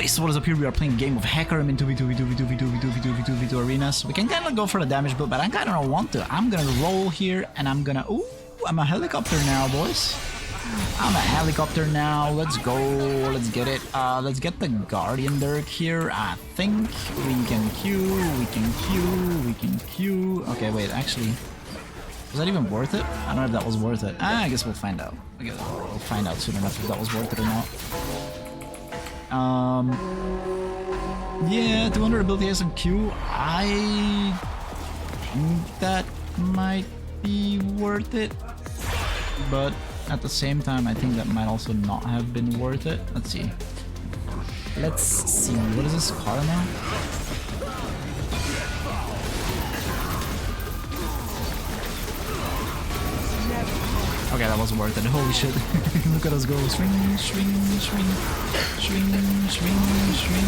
boys, what is up here? We are playing a game of HECARIM in 2v2v2v2v2v2v2v2 arenas. We can kind of go for the damage build, but I kind of don't want to. I'm gonna roll here, and I'm gonna... Ooh, I'm a helicopter now, boys. I'm a helicopter now. Let's go. Let's get it. Let's get the Guardian Dirk here. I think we can queue. We can queue. We can queue. Okay, wait, actually... Was that even worth it? I don't know if that was worth it. I guess we'll find out. We'll find out soon enough if that was worth it or not. Yeah, 200 ability has some Q. I think that might be worth it, but at the same time, I think that might also not have been worth it. Let's see. Let's see. What is this car now? Okay, that was worth it. Holy shit. Look at us go. Swing, swing, swing, swing, swing, swing.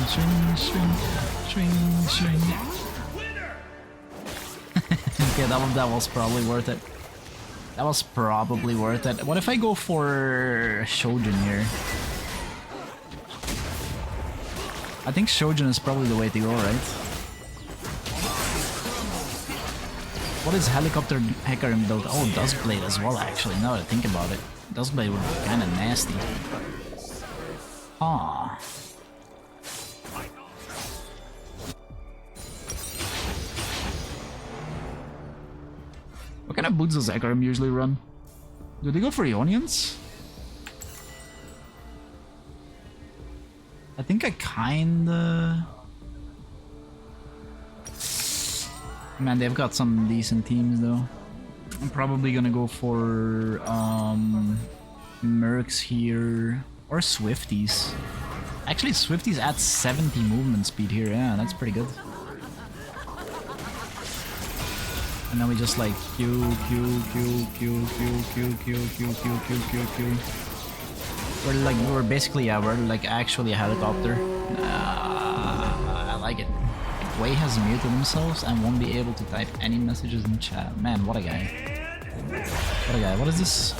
Swing, swing, swing, swing. Okay, that was probably worth it. That was probably worth it. What if I go for Shojin here? I think Shojin is probably the way to go, right? What is helicopter HECARIM build? Oh, Duskblade as well, actually, now that I think about it. Duskblade would be kinda nasty. Ah. What kind of boots does HECARIM usually run? Do they go for Ionians? I think I kinda... Man, they've got some decent teams though. I'm probably gonna go for Mercs here or Swifties. Actually, Swifties add 70 movement speed here. Yeah, that's pretty good. And then we just like Q. We're basically, yeah, we're like actually a helicopter. I like it. Wei has muted themselves and won't be able to type any messages in chat. Man, what a guy. What a guy. What is this?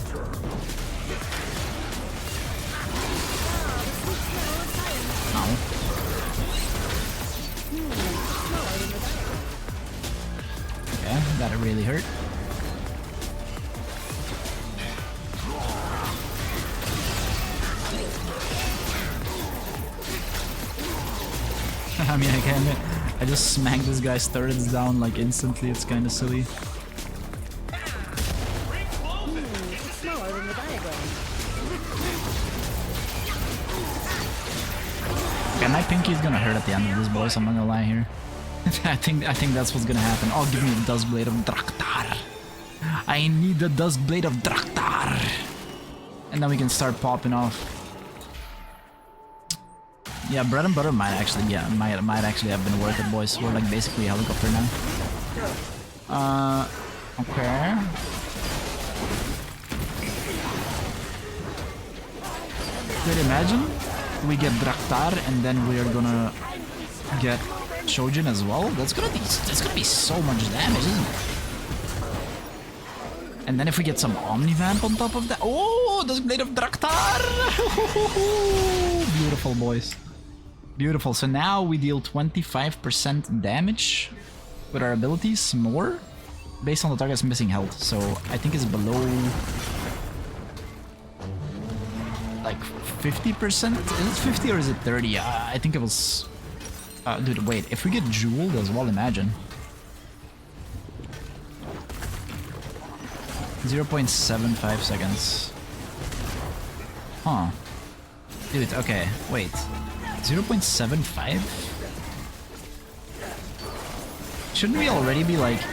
Ow. Okay, that really hurt. I mean, I just smacked this guy's turrets down like instantly. It's kind of silly. Okay, my pinky's gonna hurt at the end of this, boys. I'm not gonna lie here. I think that's what's gonna happen. Oh, give me the Duskblade of Draktar. I need the Duskblade of Draktar. And then we can start popping off. Yeah, bread and butter might actually, yeah, might actually have been worth it, boys. We're like basically a helicopter now. Okay. Dude, imagine we get Draktar and then we are gonna get Shojin as well. That's gonna be so much damage, isn't it? And then if we get some Omnivamp on top of that, oh, this Blade of Draktar! Beautiful, boys. Beautiful. So now we deal 25% damage with our abilities, more, based on the target's missing health. So I think it's below like 50%. Is it 50 or is it 30? I think it was. Dude, wait. If we get jeweled as well, imagine. 0.75 seconds. Huh. Dude, okay. Wait. 0.75? Shouldn't we already be like...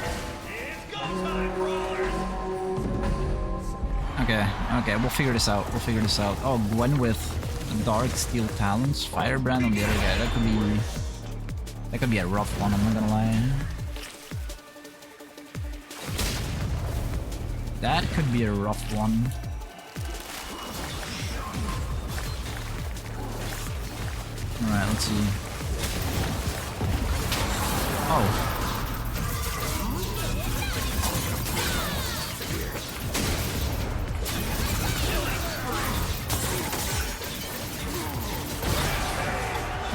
Okay, we'll figure this out. Oh, Gwen with Dark Steel Talons, Firebrand on the other guy. That could be a rough one, I'm not gonna lie. That could be a rough one. Alright, let's see. Oh.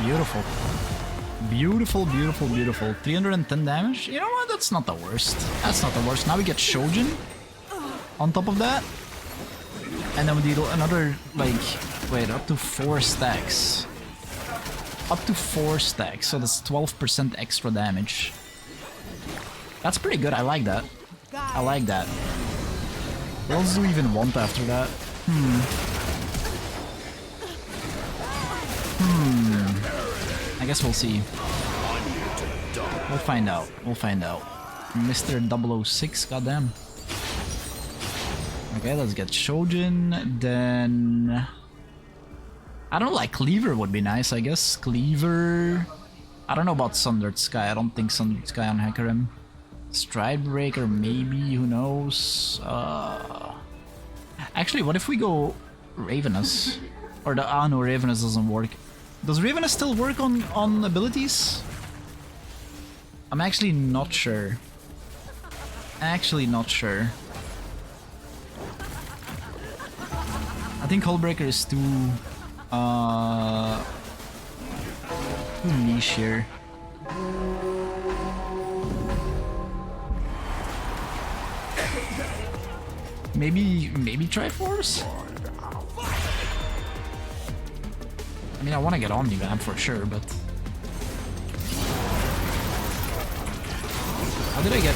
Beautiful. Beautiful, beautiful, beautiful. 310 damage. You know what? That's not the worst. That's not the worst. Now we get Shojin on top of that. And then we deal another, like, wait, up to 4 stacks. Up to 4 stacks, so that's 12% extra damage. That's pretty good, I like that. I like that. What else do we even want after that? I guess we'll see. We'll find out. We'll find out. Mr. 006, goddamn. Okay, let's get Shojin, then... I don't know, like Cleaver would be nice, I guess. Cleaver... I don't know about Sundered Sky, I don't think Sundered Sky on HECARIM. Stridebreaker, maybe, who knows? Actually, what if we go Ravenous? Or the... ah no, Ravenous doesn't work. Does Ravenous still work on abilities? I'm actually not sure. Actually not sure. I think Hullbreaker is too niche here. Maybe Triforce? I mean, I want to get Omnivamp for sure, but... How did I get...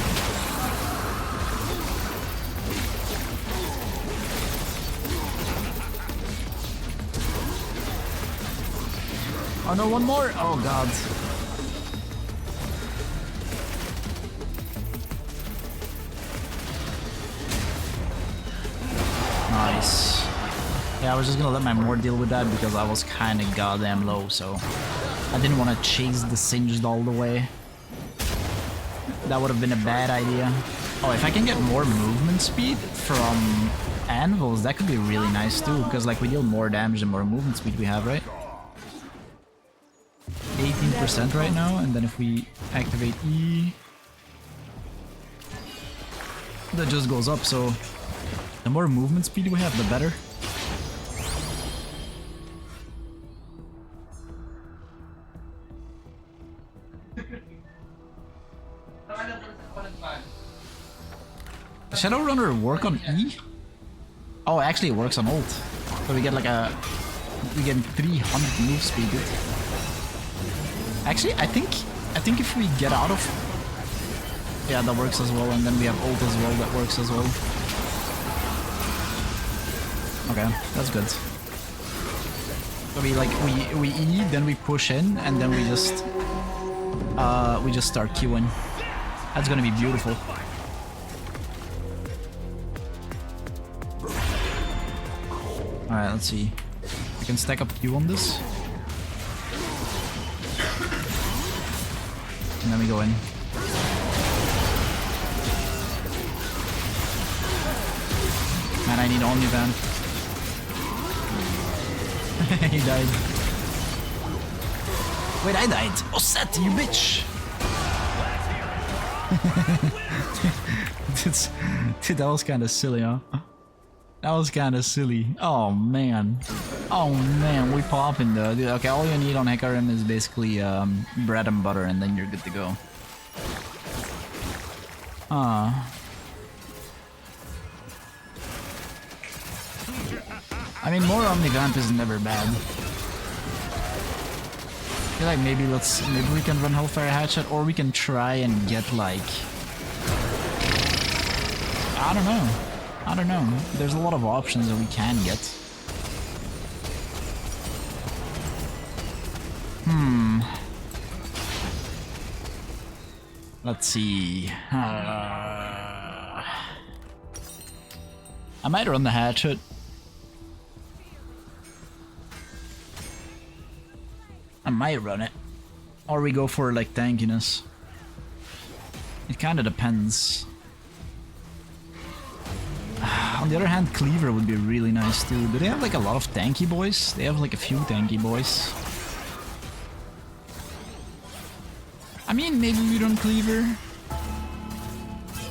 Oh no, one more! Oh god. Nice. Yeah, I was just gonna let my Mort deal with that because I was kinda goddamn low, so... I didn't want to chase the Singed all the way. That would have been a bad idea. Oh, if I can get more movement speed from anvils, that could be really nice too, because like we deal more damage the more movement speed we have, right? 18% right now, and then if we activate E, that just goes up, so the more movement speed we have, the better. Shadowrunner work on E? Oh, actually it works on ult. So we get like a... we get 300 move speed. Actually, I think if we get out of... yeah, that works as well, and then we have ult as well, that works as well. Okay, that's good. So we like, we E, then we push in, and then we just start queuing. That's gonna be beautiful. Alright, let's see. We can stack up Q on this. And then we go in. Man, I need Omnivamp. He died. Wait, I died! Oh, Seth, you bitch! Dude, that was kinda silly, huh? That was kinda silly. Oh man. Oh man, we popping though. Dude, okay, all you need on HECARIM is basically bread and butter and then you're good to go. I mean, more Omnivamp is never bad. I feel like maybe we can run Hellfire Hatchet, or we can try and get like... I don't know. I don't know. There's a lot of options that we can get. Let's see. I might run the Hatchet. I might run it. Or we go for like tankiness. It kinda depends. On the other hand, Cleaver would be really nice too. Do they have like a lot of tanky boys? They have like a few tanky boys. I mean, maybe we don't cleaver.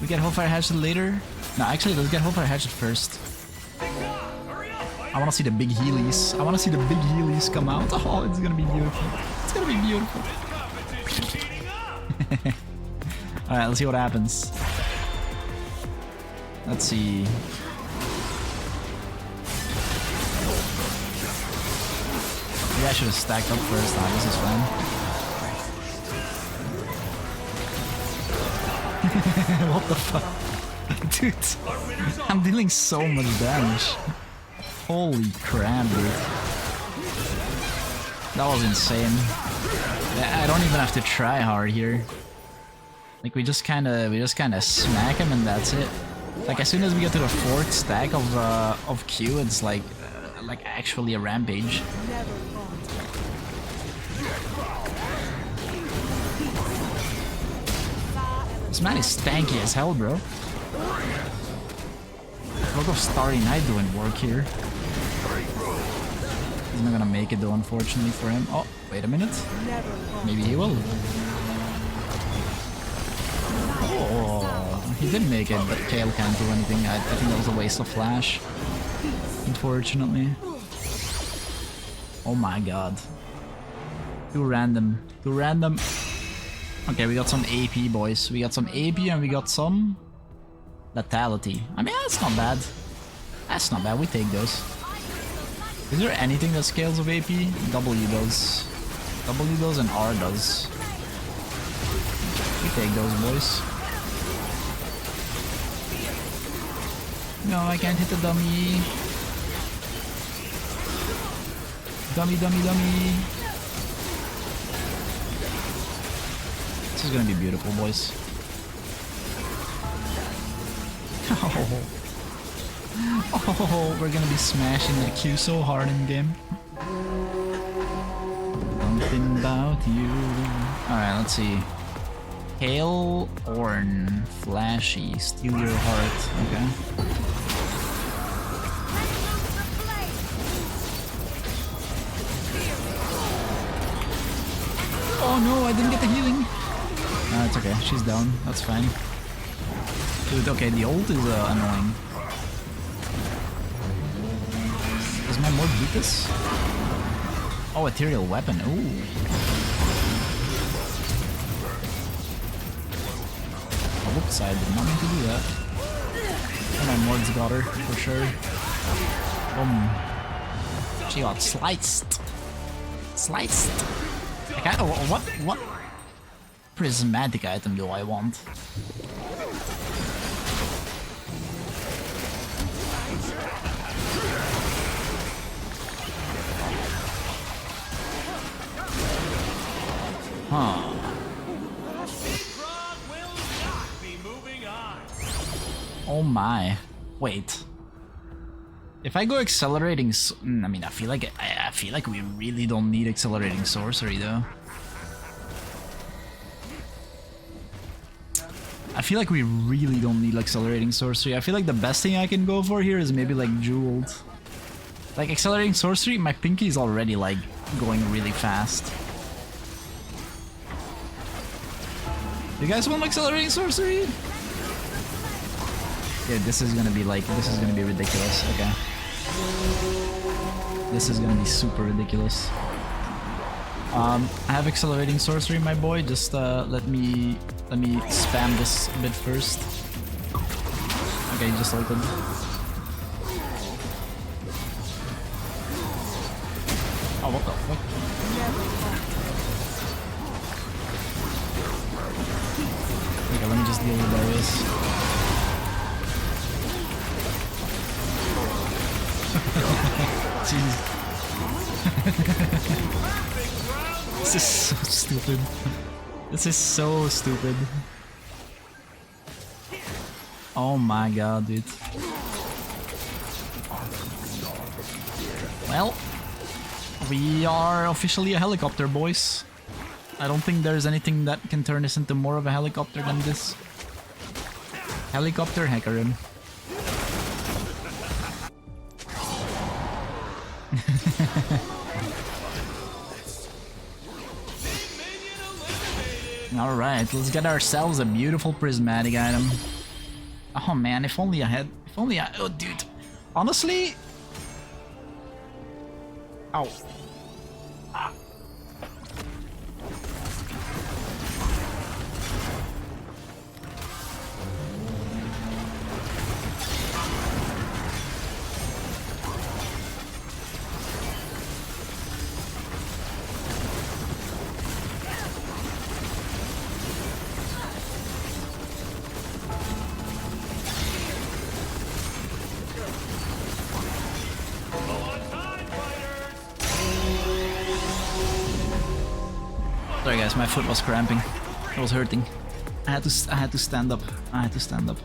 We get Hellfire Hatchet later. No, actually, let's get Hellfire Hatchet first. I want to see the big Heelys. I want to see the big Heelys come out. Oh, it's gonna be beautiful. It's gonna be beautiful. Alright, let's see what happens. Let's see. Maybe I should have stacked up first. Nah, this is fine. What the fuck? Dude, I'm dealing so much damage. Holy crap, dude. That was insane. I don't even have to try hard here. Like we just kind of smack him and that's it. Like as soon as we get to the 4th stack of Q, it's like actually a rampage. This man is stanky as hell, bro. Look of Starry Night doing work here. He's not gonna make it though, unfortunately for him. Oh, wait a minute. Maybe he will. Oh, he did make it, but Kale can't do anything. I think that was a waste of flash, unfortunately. Oh my god. Too random. Too random. Okay, we got some AP, boys. We got some AP and we got some Lethality. I mean, that's not bad. That's not bad. We take those. Is there anything that scales with AP? W does. W does and R does. We take those, boys. No, I can't hit the dummy. Dummy, dummy, dummy. This is gonna be beautiful, boys. Oh, we're gonna be smashing that Q so hard in game. Something about you. Alright, let's see. Hail, Orn, Flashy, Steal Your Heart. Okay. Oh no, I didn't get the healing. No, it's okay. She's down. That's fine. Dude, okay, the ult is annoying. Does my Mord beat this? Oh, Ethereal Weapon. Ooh. Oh, whoops, I did not mean to do that. Oh, my Mord's got her, for sure. Boom. She got sliced. Sliced. I can't, what prismatic item do I want? Huh. Oh my. Wait. If I go accelerating, I mean, I feel like we really don't need accelerating sorcery though. I feel like we really don't need accelerating sorcery. I feel like the best thing I can go for here is maybe like jeweled. Like accelerating sorcery, my pinky is already like going really fast. You guys want accelerating sorcery? Yeah, this is gonna be ridiculous. Okay. This is gonna be super ridiculous. I have accelerating sorcery, my boy. Just let me spam this a bit first. Okay, just ulted. Oh, what the fuck? Okay, let me just deal with Darius. Jeez. This is so stupid. This is so stupid. Oh my god, dude. Well, we are officially a helicopter, boys. I don't think there's anything that can turn this into more of a helicopter than this. Helicopter HECARIM. Alright, let's get ourselves a beautiful prismatic item. Oh man, if only I had... If only I... Oh dude. Honestly... Ow. Ah. Sorry guys, my foot was cramping. It was hurting. I had to stand up. I had to stand up.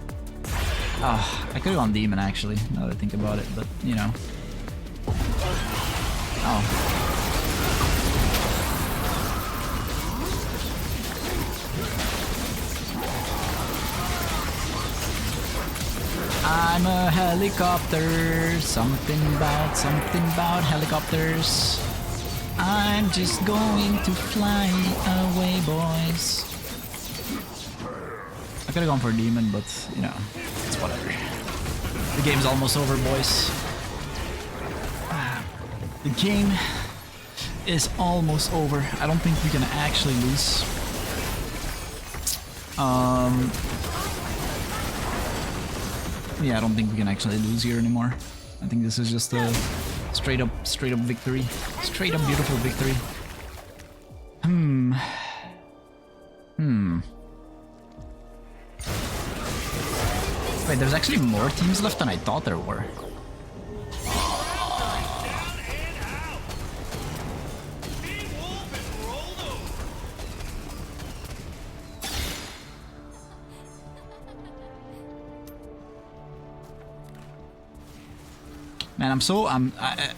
Oh, I could have gone demon actually, now that I think about it, but you know. Oh. I'm a helicopter. Something about helicopters. I'm just going to fly away, boys. I could have gone for a demon, but, you know, it's whatever. The game's almost over, boys. The game is almost over. I don't think we can actually lose. Yeah, I don't think we can actually lose here anymore. I think this is just a straight up victory. Straight up beautiful victory. Wait, there's actually more teams left than I thought there were. Man,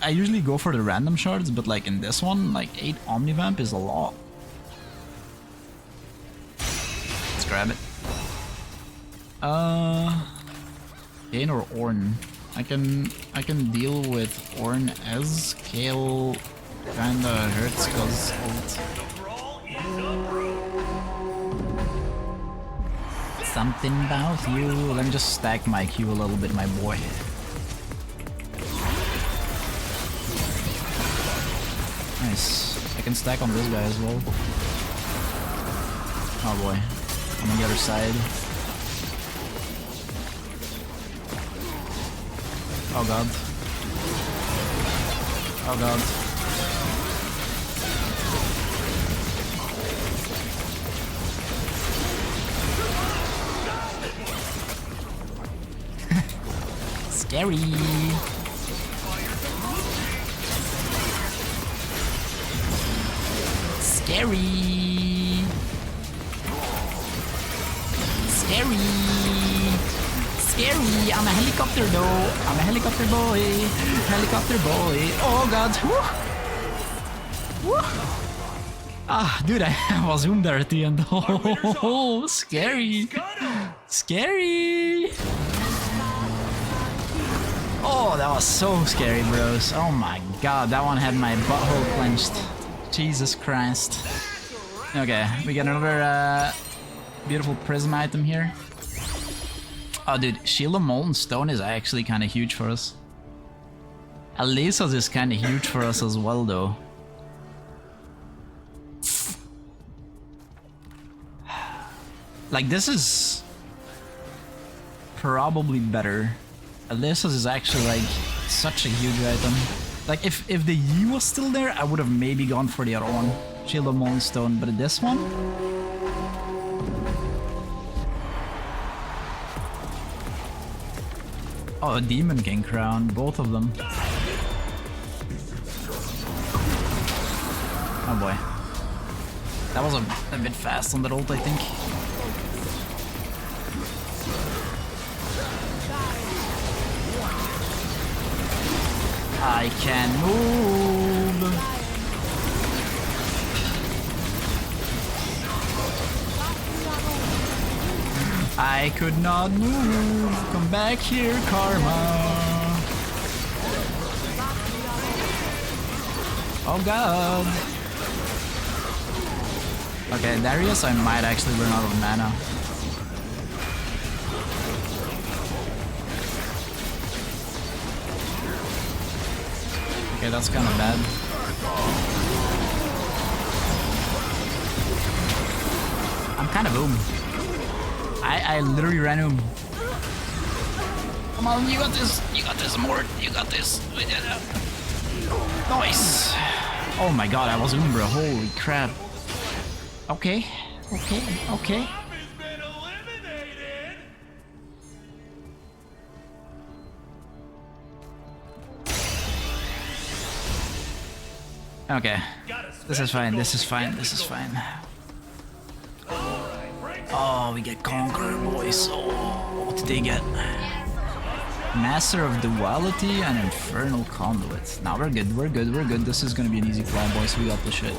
I usually go for the random shards, but like in this one, like 8 Omnivamp is a lot. Let's grab it. Kane or Ornn? I can deal with Ornn as Kale kinda hurts cause ult. Something about you. Let me just stack my Q a little bit, my boy. Nice. I can stack on this guy as well. Oh boy. I'm on the other side. Oh god. Oh god. Scary. Scary. Scary. Scary. I'm a helicopter though. I'm a helicopter boy. Helicopter boy. Oh god. Woo. Woo. Ah, dude, I was zoomed there at the end. Oh, scary. Scary. Oh, that was so scary, bros. Oh my god, that one had my butthole clenched. Jesus Christ. Okay, we got another beautiful prism item here. Oh dude, Shield of Molten Stone is actually kind of huge for us. Alesos is kind of huge for us as well though. Like this is probably better. Alesos is actually like such a huge item. Like if the Yi was still there, I would have maybe gone for the other one. Shield of Molten Stone, but this one? Oh, a Demon King Crown, both of them. Oh boy. That was a bit fast on that ult, I think. I can move. I could not move. Come back here, Karma. Oh god. Okay, Darius, I might actually run out of mana. Okay, that's kind of bad. I'm kind of I literally ran Come on, you got this, Mort, you got this. Nice. Oh my god, I was bro, holy crap. Okay. Okay. This is fine. Oh, we get Conqueror, boys. Oh, what did they get? Master of Duality and Infernal Conduit. Now we're good. This is gonna be an easy claw, boys. We got this shit.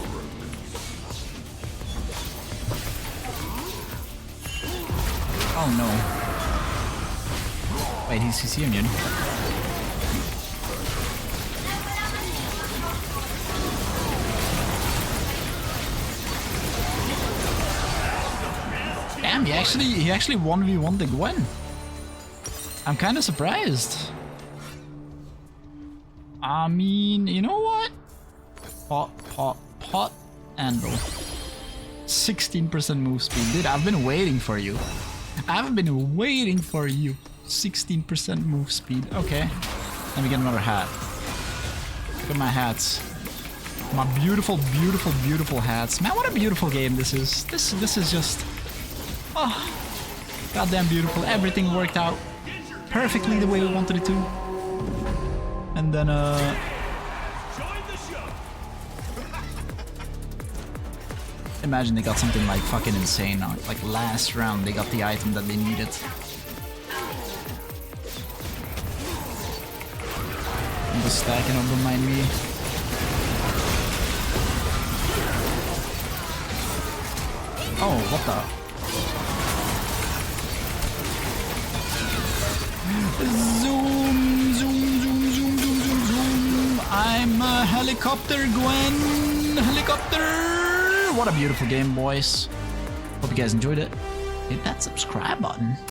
Oh no. Wait, he's CC immune. Damn, he actually 1v1 the Gwen. I'm kind of surprised. I mean, you know what? Pot, Anvil. 16% move speed. Dude, I've been waiting for you. 16% move speed. Okay. Let me get another hat. Look at my hats. My beautiful hats. Man, what a beautiful game this is. This is just... Oh, goddamn beautiful. Everything worked out perfectly the way we wanted it to. And then, imagine they got something like fucking insane now. Like last round they got the item that they needed. I'm just stacking up, don't mind me. Oh, what the? Zoom. I'm a helicopter, Gwen. Helicopter. What a beautiful game, boys. Hope you guys enjoyed it. Hit that subscribe button.